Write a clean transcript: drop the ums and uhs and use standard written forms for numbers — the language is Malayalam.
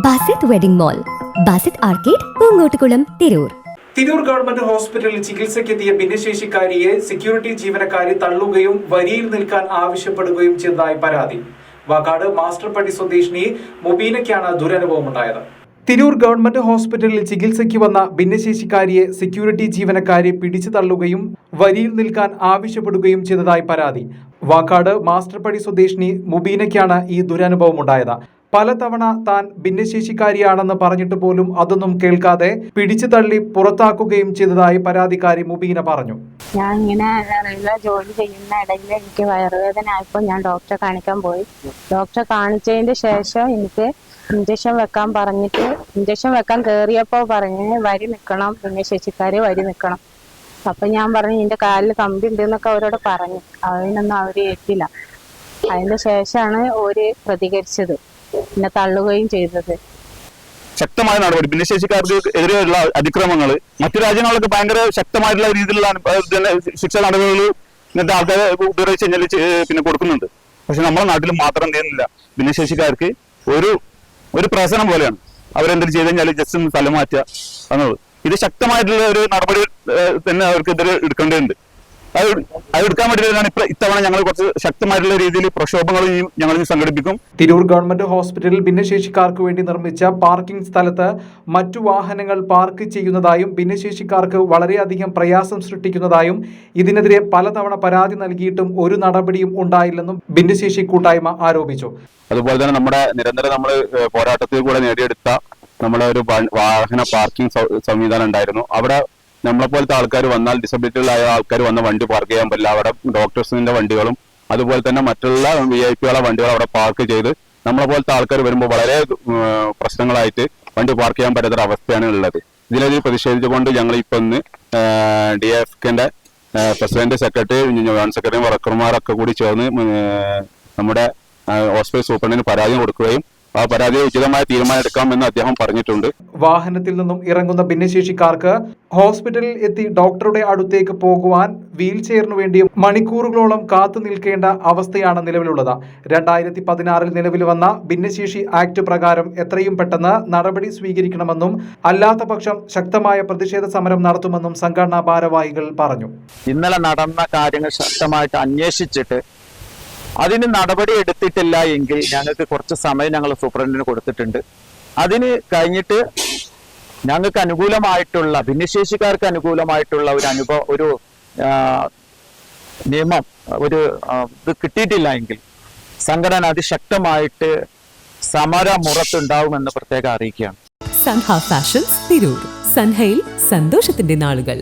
Basit wedding mall, Basith arcade, Poongottukulam, Tirur. Tirur government ഹോസ്പിറ്റലിൽ ചികിത്സയ്ക്കെത്തിയ ഭിന്നശേഷിക്കാരിയെ സെക്യൂരിറ്റി ജീവനക്കാരി തള്ളുകയും വരിയിൽ നിൽക്കാൻ ആവശ്യപ്പെടുകയും ചെയ്തതായി പരാതി. വാക്കാട് മാസ്റ്റർപടി സ്വദേശിനി മുബീനയ്ക്കാണ് ദുരനുഭവമുണ്ടായത്. തിരൂർ ഗവൺമെന്റ് ഹോസ്പിറ്റലിൽ ചികിത്സയ്ക്ക് വന്ന ഭിന്നശേഷിക്കാരിയെ സെക്യൂരിറ്റി ജീവനക്കാരെ പിടിച്ചു തള്ളുകയും വരിയിൽ നിൽക്കാൻ ആവശ്യപ്പെടുകയും ചെയ്തതായി പരാതി. വാക്കാട് മാസ്റ്റർപടി സ്വദേശിനി മുബീനയ്ക്കാണ് ഈ ദുരനുഭവമുണ്ടായത്. പലതവണ താൻ ഭിന്നശേഷിക്കാരിയാണെന്ന് പറഞ്ഞിട്ട് പോലും അതൊന്നും കേൾക്കാതെ പിടിച്ചു തള്ളി പുറത്താക്കുകയും ചെയ്തതായി പരാതിക്കാരി മുബീന പറഞ്ഞു. ഞാൻ ഇങ്ങനെ റെയിൽവേ ജോലി ചെയ്യുന്ന ഇടയിൽ എനിക്ക് വയറുവേദന ആയപ്പോൾ ഞാൻ ഡോക്ടറെ കാണിക്കാൻ പോയി. ഡോക്ടറെ കാണിച്ചതിന് ശേഷം എനിക്ക് ഇഞ്ചക്ഷൻ വെക്കാൻ പറഞ്ഞിട്ട് ഇഞ്ചക്ഷൻ വെക്കാൻ കയറിയപ്പോൾ പറഞ്ഞ് വരി നിൽക്കണം, ഭിന്നശേഷിക്കാര് വരി നിൽക്കണം. അപ്പൊ ഞാൻ പറഞ്ഞു എന്റെ കാലിൽ കമ്പി ഉണ്ട് എന്നൊക്കെ അവരോട് പറഞ്ഞു. അതിനൊന്നും അവര് ഏറ്റില്ല. അതിന് ശേഷമാണ് ഓര് പ്രതികരിച്ചത്, പിന്നെ തള്ളുകയും ചെയ്തത്. ശക്തമായ നടപടി ഭിന്നശേഷിക്കാർക്ക് എതിരെയുള്ള അതിക്രമങ്ങൾ മറ്റു രാജ്യങ്ങളിലൊക്കെ ഭയങ്കര ശക്തമായിട്ടുള്ള രീതിയിലുള്ള ശിക്ഷാ നടപടികൾ ഇങ്ങനത്തെ ആൾക്കാരെ ഉപയോഗിച്ച് കഴിഞ്ഞാൽ പിന്നെ കൊടുക്കുന്നുണ്ട്. പക്ഷെ നമ്മുടെ നാട്ടിൽ മാത്രം എന്ത് ചെയ്യുന്നില്ല. ഭിന്നശേഷിക്കാർക്ക് ഒരു പ്രശ്നം പോലെയാണ്. അവരെന്തെങ്കിലും ചെയ്ത് കഴിഞ്ഞാൽ ജസ്റ്റ് ഒന്ന് സ്ഥലം മാറ്റുക എന്നുള്ളത്. ഇത് ശക്തമായിട്ടുള്ള ഒരു നടപടി തന്നെ അവർക്കെതിരെ എടുക്കേണ്ടതുണ്ട്. അത് എടുക്കാൻ വേണ്ടിയിട്ടാണ് ഇത്തവണ ഞങ്ങൾ കുറച്ച് ശക്തമായിട്ടുള്ള രീതിയിൽ പ്രക്ഷോഭങ്ങൾ ഞങ്ങൾ സംഘടിപ്പിക്കും. തിരൂർ ഗവൺമെന്റ് ഹോസ്പിറ്റലിൽ ഭിന്നശേഷിക്കാർക്ക് വേണ്ടി നിർമ്മിച്ച പാർക്കിംഗ് സ്ഥലത്ത് മറ്റു വാഹനങ്ങൾ പാർക്ക് ചെയ്യുന്നതായും ഭിന്നശേഷിക്കാർക്ക് വളരെയധികം പ്രയാസം സൃഷ്ടിക്കുന്നതായും ഇതിനെതിരെ പലതവണ പരാതി നൽകിയിട്ടും ഒരു നടപടിയും ഉണ്ടായില്ലെന്നും ഭിന്നശേഷി കൂട്ടായ്മ ആരോപിച്ചു. അതുപോലെ തന്നെ നമ്മുടെ നിരന്തരം നമ്മൾ പോരാട്ടത്തിൽ കൂടെ നേടിയെടുത്ത നമ്മളെ ഒരു വാഹന പാർക്കിംഗ് സംവിധാനം ഉണ്ടായിരുന്നു. അവിടെ നമ്മളെപ്പോലത്തെ ആൾക്കാർ വന്നാൽ ഡിസബിലിറ്റികളായ ആൾക്കാർ വന്ന വണ്ടി പാർക്ക് ചെയ്യാൻ പറ്റില്ല. അവിടെ ഡോക്ടേഴ്സിന്റെ വണ്ടികളും അതുപോലെ തന്നെ മറ്റുള്ള VIP വണ്ടികൾ അവിടെ പാർക്ക് ചെയ്ത് നമ്മളെപ്പോലത്തെ ആൾക്കാർ വരുമ്പോൾ വളരെ പ്രശ്നങ്ങളായിട്ട് വണ്ടി പാർക്ക് ചെയ്യാൻ പറ്റാത്ത അവസ്ഥയാണ് ഉള്ളത്. ഇതിലൊരു പ്രതിഷേധിച്ചുകൊണ്ട് ഞങ്ങൾ ഇപ്പൊ ഇന്ന് DFKന്റെ പ്രസിഡന്റ്, സെക്രട്ടറി, ജോയിന്റ് സെക്രട്ടറി, വർക്കർമാരൊക്കെ കൂടി ചേർന്ന് നമ്മുടെ ഹോസ്പിറ്റൽ സൂപ്രണ്ടിന് പരാതി കൊടുക്കുകയും ആ പരാതി ഉചിതമായ തീരുമാനം എടുക്കാമെന്ന് അദ്ദേഹം പറഞ്ഞിട്ടുണ്ട്. വാഹനത്തിൽ നിന്നും ഇറങ്ങുന്ന ഭിന്നശേഷിക്കാർക്ക് ഹോസ്പിറ്റലിൽ എത്തി ഡോക്ടറുടെ അടുത്തേക്ക് പോകുവാൻ വീൽ ചെയറിനു വേണ്ടി മണിക്കൂറുകളോളം കാത്തു നിൽക്കേണ്ട അവസ്ഥയാണ് നിലവിലുള്ളത്. 2016 നിലവിൽ വന്ന ഭിന്നശേഷി ആക്ട് പ്രകാരം എത്രയും പെട്ടെന്ന് നടപടി സ്വീകരിക്കണമെന്നും അല്ലാത്ത പക്ഷം ശക്തമായ പ്രതിഷേധ സമരം നടത്തുമെന്നും സംഘടനാ ഭാരവാഹികൾ പറഞ്ഞു. ഇന്നലെ നടന്ന കാര്യങ്ങൾ ശക്തമായിട്ട് അന്വേഷിച്ചിട്ട് അതിന് നടപടി എടുത്തിട്ടില്ല എങ്കിൽ ഞങ്ങൾക്ക് കുറച്ച് സമയം ഞങ്ങൾ സൂപ്രണ്ടിന് കൊടുത്തിട്ടുണ്ട്. അതിന് കഴിഞ്ഞിട്ട് ഞങ്ങൾക്ക് അനുകൂലമായിട്ടുള്ള ഭിന്നശേഷിക്കാർക്ക് അനുകൂലമായിട്ടുള്ള ഒരു നിയമം ഇത് കിട്ടിയിട്ടില്ല എങ്കിൽ സംഘടന അതിശക്തമായിട്ട് സമരമുറത്തുണ്ടാവുമെന്ന് പ്രത്യേകം അറിയിക്കുകയാണ്. സൻഹ ഫാഷൻസ് തിരൂർ. സൻഹയിൽ സന്തോഷത്തിന്റെ നാളുകൾ.